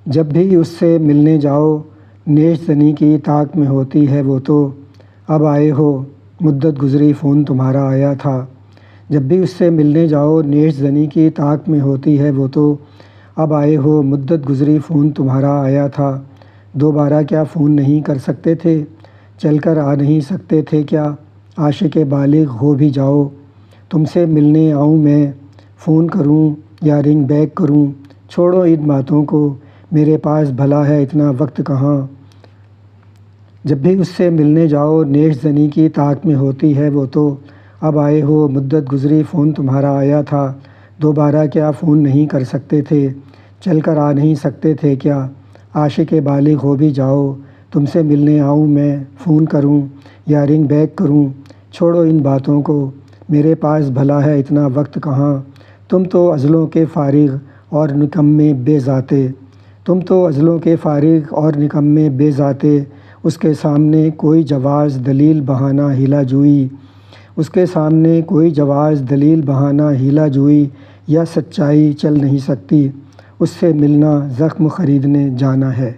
جب بھی اس سے ملنے جاؤ نیش زنی کی طاق میں ہوتی ہے وہ تو، اب آئے ہو مدت گزری فون تمہارا آیا تھا۔ جب بھی اس سے ملنے جاؤ نیش زنی کی طاق میں ہوتی ہے وہ تو، اب آئے ہو مدت گزری فون تمہارا آیا تھا۔ دوبارہ کیا فون نہیں کر سکتے تھے؟ چل کر آ نہیں سکتے تھے کیا؟ عاشق بالغ ہو بھی جاؤ، تم سے ملنے آؤں میں، فون کروں یا رنگ بیک کروں؟ چھوڑو ان باتوں کو، میرے پاس بھلا ہے اتنا وقت کہاں۔ جب بھی اس سے ملنے جاؤ نیش زنی کی طاق میں ہوتی ہے وہ تو، اب آئے ہو مدت گزری فون تمہارا آیا تھا۔ دوبارہ کیا فون نہیں کر سکتے تھے؟ چل کر آ نہیں سکتے تھے کیا؟ عاشق بالغ ہو بھی جاؤ، تم سے ملنے آؤں میں، فون کروں یا رنگ بیک کروں؟ چھوڑو ان باتوں کو، میرے پاس بھلا ہے اتنا وقت کہاں۔ تم تو عضلوں کے فارغ اور نکمے بے ذاتے، تم تو عضلوں کے فارغ اور نکمے بے ذاتے، اس کے سامنے کوئی جواز دلیل بہانہ ہیلا جوئی، اس کے سامنے کوئی جواز دلیل بہانہ ہیلا جوئی یا سچائی چل نہیں سکتی، اس سے ملنا زخم خریدنے جانا ہے۔